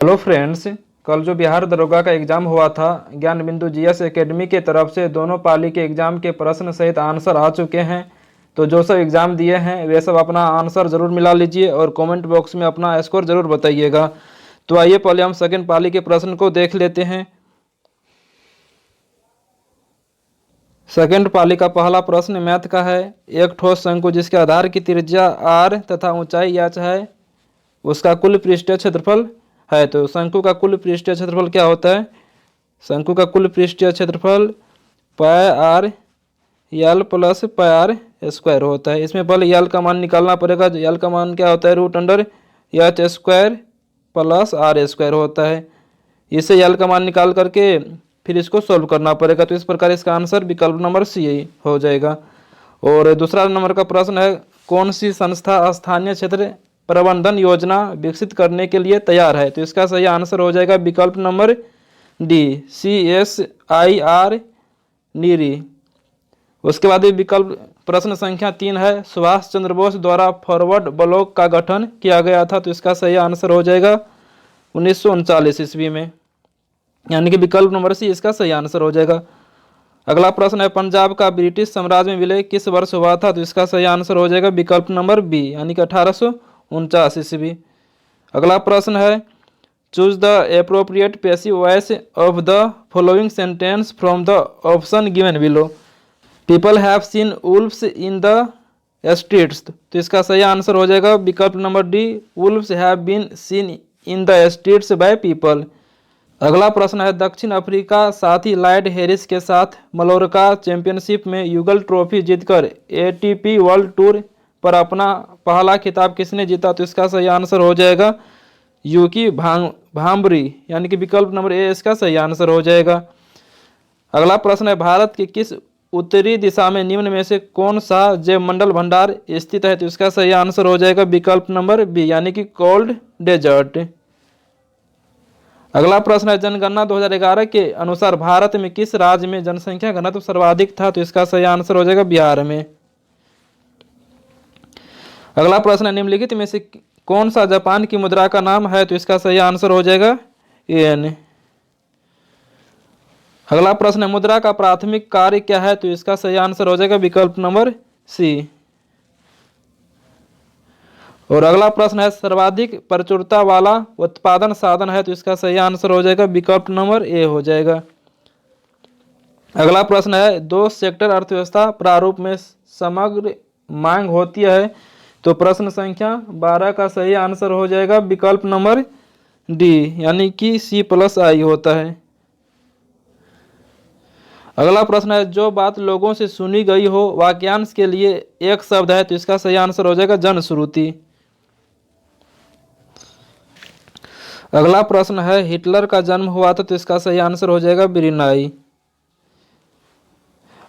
Hello friends, कल जो बिहार दरोगा का एग्ज़ाम हुआ था, ज्ञान बिंदु जीएस एकेडमी के तरफ से दोनों पाली के एग्ज़ाम के प्रश्न सहित आंसर आ चुके हैं। तो जो सब एग्ज़ाम दिए हैं वे सब अपना आंसर ज़रूर मिला लीजिए और कमेंट बॉक्स में अपना स्कोर ज़रूर बताइएगा। तो आइए पहले हम सेकेंड पाली के प्रश्न को देख लेते हैं। सेकेंड पाली का पहला प्रश्न मैथ का है। एक ठोस शंकु जिसके आधार की त्रिज्या r तथा ऊंचाई h है, उसका कुल पृष्ठीय क्षेत्रफल है। तो शंकु का कुल पृष्ठीय क्षेत्रफल क्या होता है? शंकु का कुल पृष्ठीय क्षेत्रफल pi R L plus pi R square होता है। इसमें पहले यल का मान निकालना पड़ेगा। यल का मान क्या होता है? Root under H square plus R square होता है। इसे यल का मान निकाल करके फिर इसको सॉल्व करना पड़ेगा। तो इस प्रकार इसका आंसर विकल्प नंबर सी हो जाएगा। और दूसरा नंबर का प्रश्न है, कौन सी संस्था स्थानीय क्षेत्र प्रबंधन योजना विकसित करने के लिए तैयार है? तो इसका सही आंसर हो जाएगा विकल्प नंबर डी, CSIR नीरी। उसके बाद विकल्प प्रश्न संख्या 3 है, सुभाष चंद्र बोस द्वारा फॉरवर्ड ब्लॉक का गठन किया गया था। तो इसका सही आंसर हो जाएगा 1939 ईस्वी में, यानी कि विकल्प नंबर सी इसका सही आंसर हो जाएगा। अगला प्रश्न है, पंजाब का ब्रिटिश साम्राज्य में विलय किस वर्ष हुआ था? तो इसका सही आंसर हो जाएगा विकल्प नंबर बी, यानी कि 1849 ईस्वी। अगला प्रश्न है, choose the appropriate passive voice of the following sentence from the option given below. People have seen wolves in the streets. तो इसका सही आंसर हो जाएगा विकल्प number D, wolves have been seen in the streets by people. अगला प्रश्न है, दक्षिण अफ्रीका साथी लॉयड हैरिस के साथ मलोरका चैंपियनशिप में युगल ट्रॉफी जीतकर ATP वर्ल्ड टूर पर अपना पहला खिताब किसने जीता? तो इसका सही आंसर हो जाएगा यूकी भाम्बरी, यानी कि विकल्प नंबर ए इसका सही आंसर हो जाएगा। अगला प्रश्न है, भारत की किस उत्तरी दिशा में निम्न में से कौन सा जैवमंडल भंडार स्थित है? तो इसका सही आंसर हो जाएगा विकल्प नंबर बी, यानी कि कोल्ड डेजर्ट। अगला प्रश्न है, जनगणना 2011 के अनुसार भारत में किस राज्य में जनसंख्या घनत्व सर्वाधिक था? तो इसका सही आंसर हो जाएगा बिहार में। अगला प्रश्न है, निम्नलिखित में से कौन सा जापान की मुद्रा का नाम है? तो इसका सही आंसर हो जाएगा येन। अगला प्रश्न है, मुद्रा का प्राथमिक कार्य क्या है? तो इसका सही आंसर हो जाएगा विकल्प नंबर सी। और अगला प्रश्न है, सर्वाधिक प्रचुरता वाला उत्पादन साधन है? तो इसका सही आंसर हो जाएगा विकल्प नंबर ए हो जाएगा। अगला प्रश्न है, दो सेक्टर अर्थव्यवस्था प्रारूप में समग्र मांग होती है। तो प्रश्न संख्या 12 का सही आंसर हो जाएगा विकल्प नंबर डी, यानी कि C+I होता है। अगला प्रश्न है, जो बात लोगों से सुनी गई हो वाक्यांश के लिए एक शब्द है? तो इसका सही आंसर हो जाएगा जनश्रुति। अगला प्रश्न है, हिटलर का जन्म हुआ था? तो इसका सही आंसर हो जाएगा ब्रिनाई।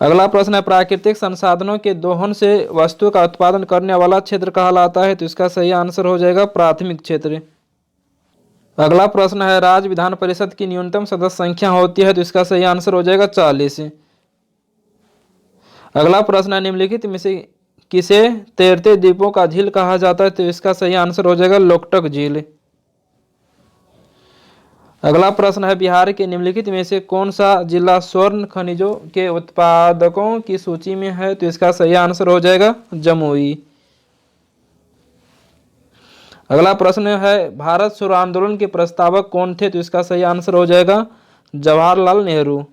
अगला प्रश्न है, प्राकृतिक संसाधनों के दोहन से वस्तु का उत्पादन करने वाला क्षेत्र कहलाता है? तो इसका सही आंसर हो जाएगा प्राथमिक क्षेत्र। अगला प्रश्न है, राज्य विधान परिषद की न्यूनतम सदस्य संख्या होती है? तो इसका सही आंसर हो जाएगा 40। अगला प्रश्न है, निम्नलिखित में से किसे तैरते द्वीपों का झील कहा जाता है? तो इसका सही आंसर हो जाएगा लोकटक झील। अगला प्रश्न है, बिहार के निम्नलिखित में से कौन सा जिला स्वर्ण खनिजों के उत्पादकों की सूची में है? तो इसका सही आंसर हो जाएगा जमुई। अगला प्रश्न है, भारत छोड़ो आंदोलन के प्रस्तावक कौन थे? तो इसका सही आंसर हो जाएगा जवाहरलाल नेहरू।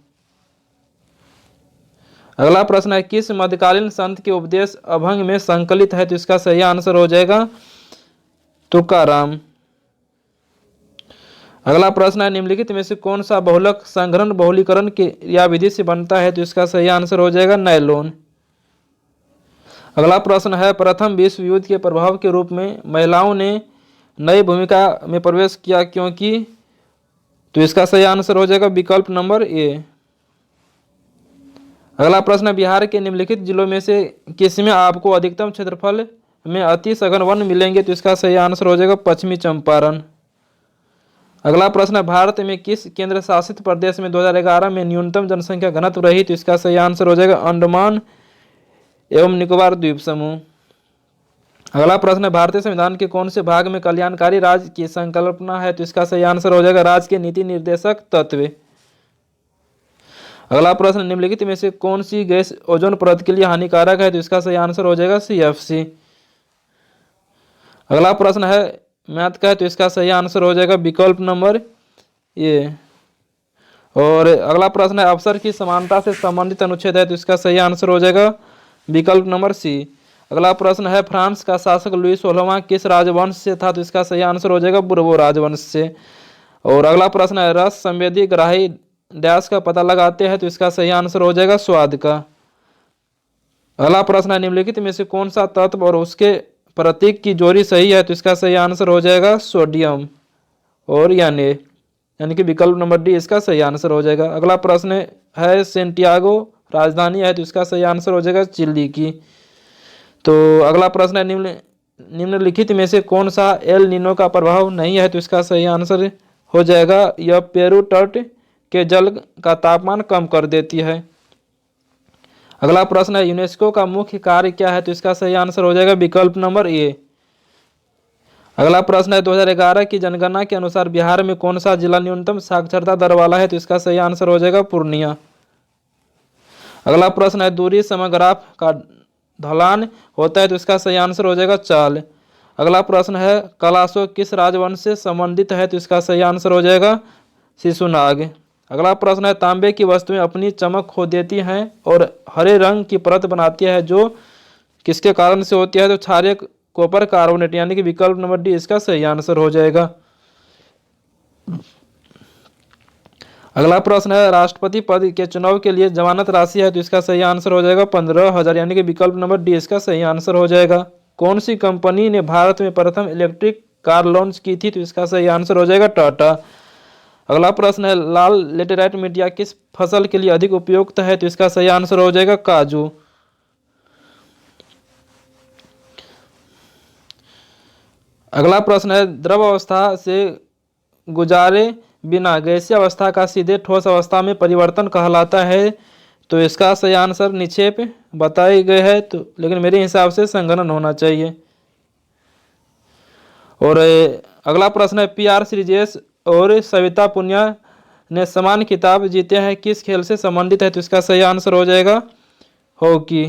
अगला प्रश्न है, किस मध्यकालीन संत के उपदेश अभंग में संकलित है? तो इसका सही आंसर हो जाएगा तुकाराम। अगला प्रश्न है, निम्नलिखित में से कौन सा बहुलक संघनन बहुलीकरण के क्रियाविधि से बनता है? तो इसका सही आंसर हो जाएगा नायलॉन। अगला प्रश्न है, प्रथम विश्व युद्ध के प्रभाव के रूप में महिलाओं ने नई भूमिका में प्रवेश किया क्योंकि? तो इसका सही आंसर हो जाएगा विकल्प नंबर ए। अगला प्रश्न है, बिहार के निम्नलिखित जिलों में से किसमें आपको अधिकतम क्षेत्रफल में अति सघन वन मिलेंगे? तो इसका सही आंसर हो जाएगा पश्चिमी चंपारण। अगला प्रश्न है, भारत में किस केंद्र शासित प्रदेश में 2011 में न्यूनतम जनसंख्या घनत्व रही? तो इसका सही आंसर हो जाएगा अंडमान एवं निकोबार द्वीप समूह। अगला प्रश्न है भारतीय संविधान के कौन से भाग में कल्याणकारी राज्य की संकल्पना है? तो इसका सही आंसर हो जाएगा राज्य के नीति निर्देशक तत्व। अगला प्रश्न निम्नलिखित में से कौन सी गैस ओजोन परत के लिए हानिकारक है? तो इसका सही आंसर हो जाएगा CFC। अगला प्रश्न है मैथ का है, तो इसका सही आंसर हो जाएगा विकल्प नंबर ए। और अगला प्रश्न है अवसर की समानता से संबंधित अनुच्छेद है, तो इसका सही आंसर हो जाएगा विकल्प नंबर सी। अगला प्रश्न है फ्रांस का शासक लुई 16वां किस राजवंश से था? तो इसका सही आंसर हो जाएगा बुर्बो राजवंश से। और अगला प्रश्न है रस संवेदी ग्राही डैश का पता लगाते हैं, तो इसका सही आंसर हो जाएगा स्वाद का। अगला प्रश्न है निम्नलिखित में से कौन सा तत्व और उसके प्रतीक की जोड़ी सही है? तो इसका सही आंसर हो जाएगा सोडियम और यानी कि विकल्प नंबर डी इसका सही आंसर हो जाएगा। अगला प्रश्न है सेंटियागो राजधानी है, तो इसका सही आंसर हो जाएगा चिली की। तो अगला प्रश्न है निम्नलिखित में से कौन सा एल नीनो का प्रभाव नहीं है? तो इसका सही आंसर हो जाएगा यह पेरू तट के जल का तापमान कम कर देती है। अगला प्रश्न है यूनेस्को का मुख्य कार्य क्या है? तो इसका सही आंसर हो जाएगा विकल्प नंबर ए। अगला प्रश्न है 2011 की जनगणना के अनुसार बिहार में कौन सा जिला न्यूनतम साक्षरता दर वाला है? तो इसका सही आंसर हो जाएगा पूर्णिया। अगला प्रश्न है दूरी समग्राफ का ढलान होता है, तो इसका सही आंसर हो जाएगा चाल। अगला प्रश्न है कलाशो किस राजवंश से संबंधित है? तो इसका सही आंसर हो जाएगा शिशुनाग। अगला प्रश्न है तांबे की वस्तुएं अपनी चमक खो देती हैं और हरे रंग की परत बनाती है जो किसके कारण से होती है? तो क्षारीय कॉपर कार्बोनेट यानी कि विकल्प नंबर डी इसका सही आंसर हो जाएगा। अगला प्रश्न है राष्ट्रपति पद के चुनाव के लिए जमानत राशि है, तो इसका सही आंसर हो जाएगा 15,000 यानी कि विकल्प नंबर डी इसका सही आंसर हो जाएगा। कौन सी कंपनी ने भारत में प्रथम इलेक्ट्रिक कार लॉन्च की थी? तो इसका सही आंसर हो जाएगा टाटा। अगला प्रश्न है लाल लेटेराइट मिट्टियाँ किस फसल के लिए अधिक उपयुक्त है? तो इसका सही आंसर हो जाएगा काजू। अगला प्रश्न है द्रव अवस्था से गुजारे बिना गैसीय अवस्था का सीधे ठोस अवस्था में परिवर्तन कहलाता है, तो इसका सही आंसर निक्षेप बताए गए है, तो लेकिन मेरे हिसाब से संघनन होना चाहिए। और अगला प्रश्न है PR श्रीजेश और सविता पुनिया ने समान खिताब जीते हैं किस खेल से संबंधित है? तो इसका सही आंसर हो जाएगा हॉकी।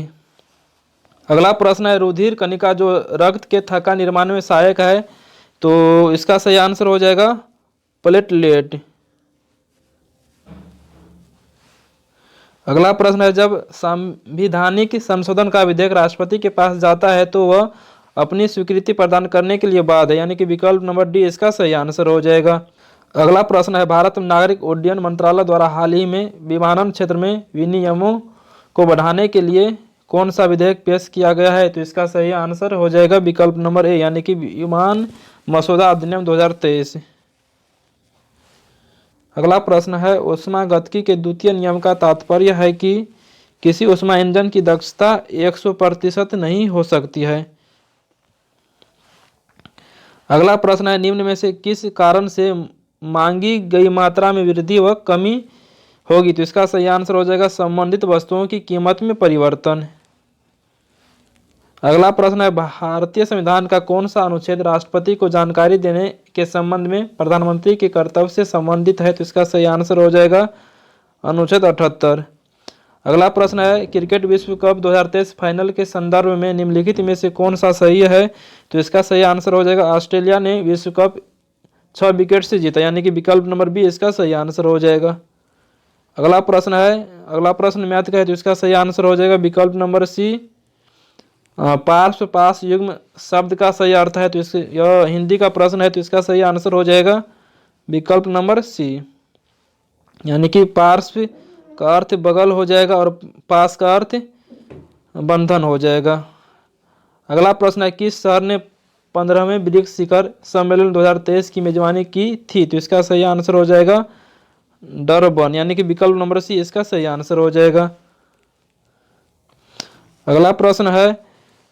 अगला प्रश्न है रुधिर कणिका जो रक्त के थक्का निर्माण में सहायक है, तो इसका सही आंसर हो जाएगा प्लेटलेट। अगला प्रश्न है जब संवैधानिक संशोधन का विधेयक राष्ट्रपति के पास जाता है तो वह अपनी स्वीकृति प्रदान करने के लिए बाध्य है, यानी कि विकल्प नंबर डी इसका सही आंसर हो जाएगा। अगला प्रश्न है भारत नागरिक उड्डयन मंत्रालय द्वारा हाल ही में विमानन क्षेत्र में विनियमों को बढ़ाने के लिए कौन सा विधेयक पेश किया गया है? तो इसका सही आंसर हो जाएगा विकल्प नंबर ए यानी कि विमान मसौदा अधिनियम 2023। अगला प्रश्न है ऊष्मागतिकी के द्वितीय नियम का तात्पर्य है कि किसी ऊष्मा इंजन की दक्षता 100% नहीं हो सकती है। अगला प्रश्न है निम्न में से किस कारण से मांगी गई मात्रा में वृद्धि व कमी होगी? तो इसका सही आंसर हो जाएगा संबंधित वस्तुओं की कीमत में परिवर्तन। अगला प्रश्न है भारतीय संविधान का कौन सा अनुच्छेद राष्ट्रपति को जानकारी देने के संबंध में प्रधानमंत्री के कर्तव्य से संबंधित है? तो इसका सही आंसर हो जाएगा अनुच्छेद 78। अगला प्रश्न है क्रिकेट विश्व कप 2023 फाइनल के संदर्भ में निम्नलिखित में से कौन सा सही है? तो इसका सही आंसर हो जाएगा ऑस्ट्रेलिया ने विश्व कप 6 विकेट से जीता, यानी कि विकल्प नंबर बी इसका सही आंसर हो जाएगा। अगला प्रश्न मैथ का है, तो इसका सही आंसर हो जाएगा विकल्प नंबर सी पार्श्व पास युग्म शब्द का सही अर्थ है, तो इसके यह हिंदी का प्रश्न है, तो इसका सही आंसर हो जाएगा विकल्प नंबर सी, यानी कि पार्श्व का अर्थ बगल हो जाएगा और पास का अर्थ बंधन हो जाएगा। अगला प्रश्न है किस शहर ने 15वें ब्रिक्स शिखर सम्मेलन 2023 की मेजबानी की थी? तो इसका सही आंसर हो जाएगा डरबन, यानी कि विकल्प नंबर सी इसका सही आंसर हो जाएगा। अगला प्रश्न है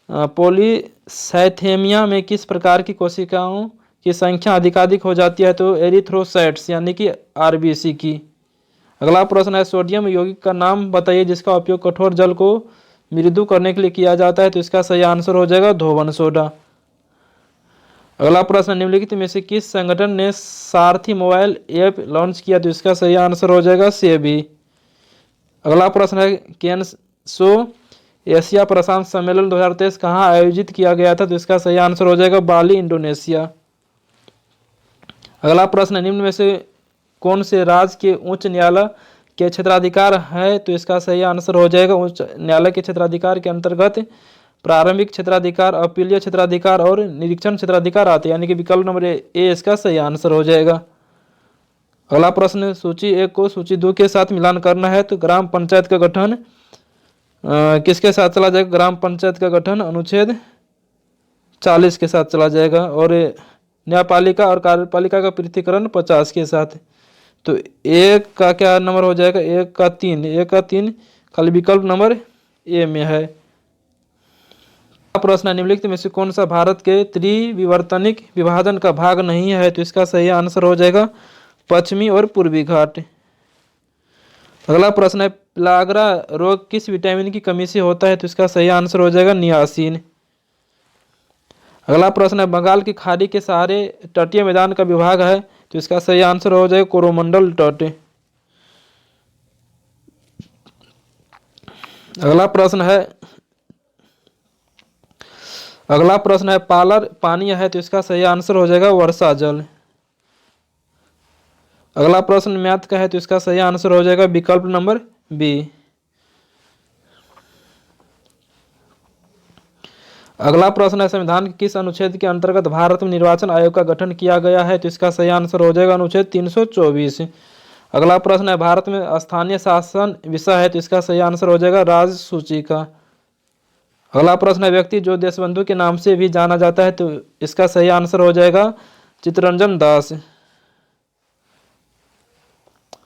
पॉलीसाइथेमिया में किस प्रकार की कोशिकाओं की संख्या अधिकाधिक हो जाती है? तो एरिथ्रोसाइट्स यानी कि आरबीसी की। अगला प्रश्न है सोडियम यौगिक का नाम बताइए जिसका उपयोग कठोर जल को मृदु करने के लिए किया जाता है? तो इसका सही आंसर हो जाएगा धोवन सोडा। अगला प्रश्न, निम्नलिखित में से किस संगठन ने सारथी मोबाइल ऐप लॉन्च किया? तो इसका सही आंसर हो जाएगा सेबी। अगला प्रश्न है, केनसो एशिया प्रशांत सम्मेलन 2023 कहाँ आयोजित किया गया था? तो इसका सही आंसर हो जाएगा बाली, इंडोनेशिया। अगला प्रश्न, निम्न में से कौन से राज्य के उच्च न्यायालय के क्षेत्राधिकार है? तो इसका सही आंसर हो जाएगा उच्च न्यायालय के क्षेत्राधिकार के अंतर्गत प्रारंभिक क्षेत्राधिकार, अपीलीय क्षेत्राधिकार और निरीक्षण क्षेत्राधिकार आते हैं, यानी कि विकल्प नंबर ए इसका सही आंसर हो जाएगा। अगला प्रश्न, सूची 1 को सूची 2 के साथ मिलान करना है, तो ग्राम पंचायत का गठन किसके साथ चला जाएगा? ग्राम पंचायत का गठन अनुच्छेद 40 के साथ चला जाएगा, और न्यायपालिका और कार्यपालिका का पृथकीकरण 50 के साथ। तो एक का क्या नंबर हो जाएगा? 1 का 3, 1 का 3 खाली विकल्प नंबर ए में है। प्रश्न, निम्नलिखित में से कौन सा भारत के त्रिविवर्तनिक विभाजन का भाग नहीं है? तो इसका सही आंसर हो जाएगा पश्चिमी और पूर्वी घाट। अगला प्रश्न है, प्लागरा रोग किस विटामिन की कमी से होता है? तो इसका सही आंसर हो जाएगा नियासिन। अगला प्रश्न है, बंगाल की खाड़ी के सहारे तटीय मैदान का विभाग है, तो इसका सही आंसर हो जाएगा कोरोमंडल तट। अगला प्रश्न है, पालर पानी है, तो इसका सही आंसर हो जाएगा वर्षा जल। अगला प्रश्न मैथ का है, तो इसका सही आंसर हो जाएगा विकल्प नंबर बी। अगला प्रश्न है, संविधान के किस अनुच्छेद के अंतर्गत भारत में निर्वाचन आयोग का गठन किया गया है? तो इसका सही आंसर हो जाएगा अनुच्छेद 324। अगला प्रश्न है, भारत में स्थानीय शासन विषय है, तो इसका सही आंसर हो जाएगा राज्य सूची का। अगला प्रश्न है, व्यक्ति जो देशबंधु के नाम से भी जाना जाता है, तो इसका सही आंसर हो जाएगा चित्तरंजन दास।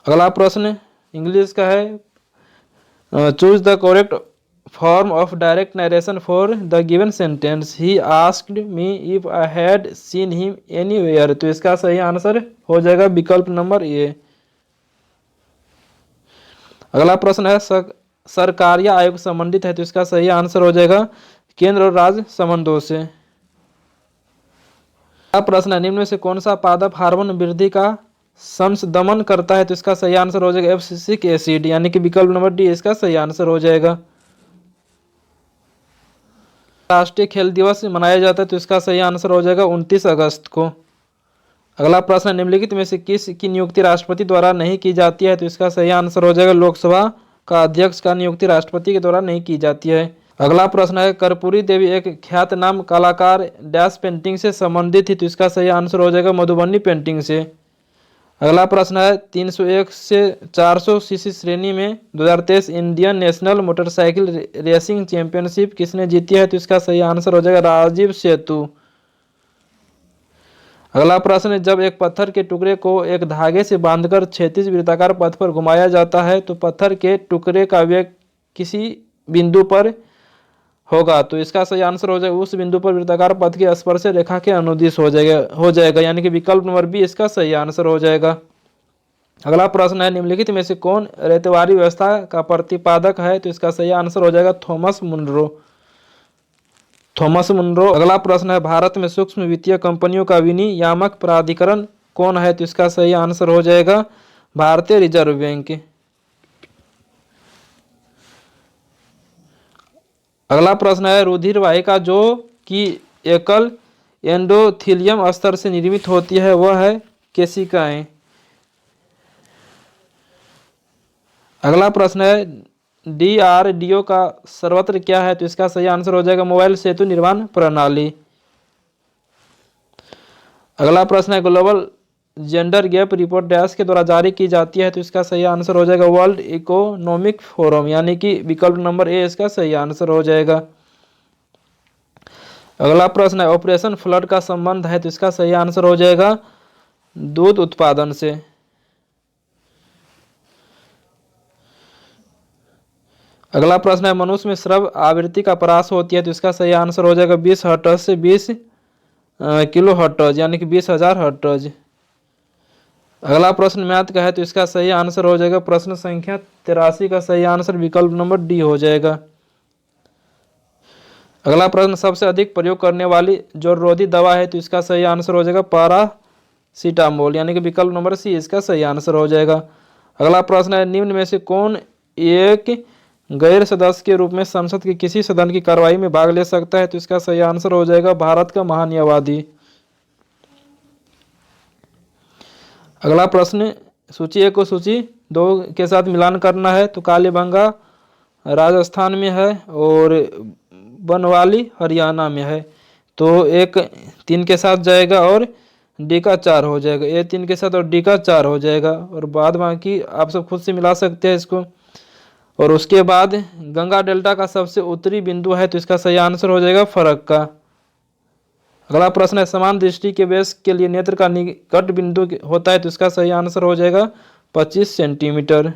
अगला प्रश्न इंग्लिश का है, choose the correct form of direct narration for the given sentence, he asked me if I had seen him anywhere. तो इसका सही आंसर हो जाएगा विकल्प नंबर ए। अगला प्रश्न है, सरकारिया आयोग संबंधित है, तो इसका सही आंसर हो जाएगा केंद्र और राज्य संबंधों से। अगला प्रश्न है, निम्न में से कौन सा पादप हार्मोन वृद्धि का संशोधन करता है? तो इसका सही आंसर हो जाएगा एब्सिसिक एसिड, यानी कि विकल्प नंबर डी इसका सही आंसर हो जाएगा। राष्ट्रीय खेल दिवस मनाया जाता है, तो इसका सही आंसर हो जाएगा 29 अगस्त को। अगला प्रश्न, निम्नलिखित में से किस की नियुक्ति राष्ट्रपति द्वारा नहीं की जाती है? तो इसका सही आंसर हो जाएगा लोकसभा का अध्यक्ष का नियुक्ति राष्ट्रपति के द्वारा नहीं की जाती है। अगला प्रश्न है, कर्पूरी देवी एक ख्यातनाम कलाकार डैश पेंटिंग से संबंधित थी, तो इसका सही आंसर हो जाएगा मधुबनी पेंटिंग से। अगला प्रश्न है, 301 से 400 सीसी श्रेणी में 2023 Indian national motorcycle racing championship किसने जीती है? तो इसका सही आंसर हो जाएगा राजीव सेतु। अगला प्रश्न, जब एक पत्थर के टुकड़े को एक धागे से बांधकर क्षैतिज वृत्ताकार पथ पर घुमाया जाता है, तो पत्थर के टुकड़े का वेग किसी बिंदु पर होगा? तो इसका सही आंसर हो जाएगा उस बिंदु पर वृत्ताकार पथ की स्पर्श रेखा के अनुदिश हो जाएगा, यानी कि विकल्प नंबर बी इसका सही आंसर हो जाएगा। अगला प्रश्न है, निम्नलिखित में से कौन रेतवारी व्यवस्था का प्रतिपादक है? तो इसका सही आंसर हो जाएगा थॉमस मुनरो। अगला प्रश्न है, भारत में सूक्ष्म वित्तीय कंपनियों का विनियामक प्राधिकरण कौन है? तो इसका सही आंसर हो जाएगा भारतीय रिजर्व बैंक। अगला प्रश्न है, रुधिर वाहिका जो कि एकल एंडोथेलियम स्तर से निर्मित होती है वह है केशिकाएं। अगला प्रश्न है, DRDO का सर्वत्र क्या है? तो इसका सही आंसर हो जाएगा मोबाइल सेतु निर्माण प्रणाली। अगला प्रश्न है, global gender gap report dash के द्वारा जारी की जाती है? तो इसका सही आंसर हो जाएगा वर्ल्ड इकोनॉमिक फोरम, यानी कि विकल्प नंबर ए इसका सही आंसर हो जाएगा। अगला प्रश्न है, ऑपरेशन फ्लड का संबंध है? तो इसका सही आंसर हो जाएगा दूध उत्पादन से। अगला प्रश्न है, मनुष्य में श्रव्य आवृत्ति का परास होती है? तो इसका सही आंसर हो जाएगा 20 हर्ट्ज से 20 किलो हर्ट्ज, यानी कि 20,000 हर्ट्ज। अगला प्रश्न मैथ का है, तो इसका सही आंसर हो जाएगा प्रश्न संख्या 83 का सही आंसर विकल्प नंबर डी हो जाएगा। अगला प्रश्न, सबसे अधिक प्रयोग करने वाली जोड़ रोधी दवा है, तो इसका सही आंसर हो जाएगा पैरासीटामोल, यानी कि विकल्प नंबर सी इसका सही आंसर हो जाएगा। अगला प्रश्न है, निम्न में से कौन एक गैर सदस्य के रूप में संसद के किसी सदन की कार्रवाई में भाग ले सकता है, तो इसका सही आंसर हो जाएगा भारत का महान्यायवादी। अगला प्रश्न, सूची 1 को सूची 2 के साथ मिलान करना है, तो कालीबंगा राजस्थान में है और बनवाली हरियाणा में है, तो एक 3 के साथ जाएगा और डी का 4 हो जाएगा, ए 3 के साथ और डी का 4 हो जाएगा, और बाद बाकी आप सब खुद से मिला सकते हैं इसको। और उसके बाद गंगा डेल्टा का सबसे उत्तरी बिंदु है, तो इसका सही आंसर हो जाएगा फरक्का। अगला प्रश्न है, समान दृष्टि के बेस के लिए नेत्र का निकट बिंदु होता है, तो इसका सही आंसर हो जाएगा 25 सेंटीमीटर।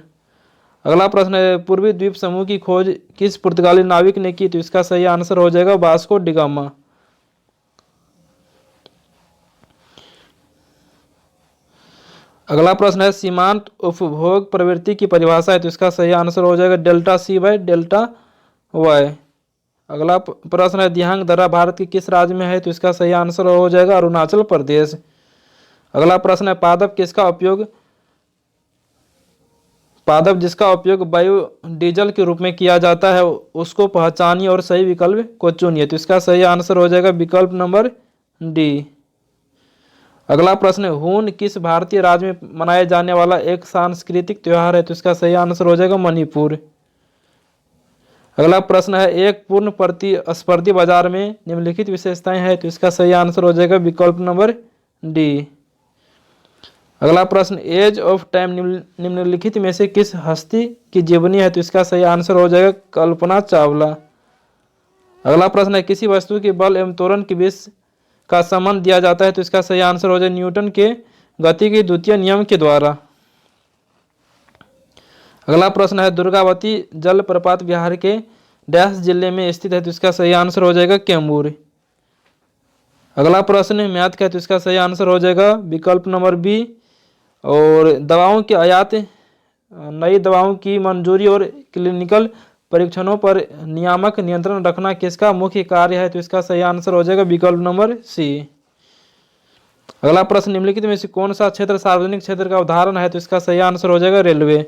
अगला प्रश्न है, पूर्वी द्वीप समूह की खोज किस पुर्तगाली नाविक ने की, तो इसका सही आंसर हो जाएगा वास्को डी गामा। अगला प्रश्न है, सीमांत उपभोग प्रवृत्ति की परिभाषा है, तो इसका सही आंसर हो जाएगा delta C by delta Y. अगला प्रश्न है, दिहांग दर्रा भारत के किस राज्य में है, तो इसका सही आंसर हो जाएगा अरुणाचल प्रदेश। अगला प्रश्न है, पादप जिसका उपयोग बायोडीजल के रूप में किया जाता है, उसको पहचानिए और सही विकल्प को चुनिए, तो इसका सही आंसर हो जाएगा विकल्प नंबर डी। अगला प्रश्न है, हून किस भारतीय राज्य में मनाया जाने वाला एक सांस्कृतिक त्योहार है, तो इसका सही आंसर हो जाएगा मणिपुर। अगला प्रश्न है, एक पूर्ण प्रतिस्पर्धी बाजार में निम्नलिखित विशेषताएं हैं, तो इसका सही आंसर हो जाएगा विकल्प नंबर डी। अगला प्रश्न, एज ऑफ टाइम निम्नलिखित में से किस हस्ती की जीवनी है, तो इसका सही आंसर हो जाएगा कल्पना चावला। अगला प्रश्न है, किसी वस्तु के बल एवं त्वरण के बीच का संबंध दिया जाता है, तो इसका सही आंसर हो जाएगा न्यूटन के गति के द्वितीय नियम के द्वारा। अगला प्रश्न है, दुर्गावती जलप्रपात बिहार के डैश जिले में स्थित है, तो इसका सही आंसर हो जाएगा कैमूर। अगला प्रश्न मैथ का है, तो इसका सही आंसर हो जाएगा विकल्प नंबर बी। और दवाओं के आयात, नई दवाओं की मंजूरी और क्लिनिकल परीक्षणों पर नियामक नियंत्रण रखना किसका मुख्य कार्य है, तो इसका सही आंसर हो जाएगा विकल्प नंबर सी। अगला प्रश्न, निम्नलिखित में से कौन सा क्षेत्र सार्वजनिक क्षेत्र का उदाहरण है, तो इसका सही आंसर हो जाएगा रेलवे।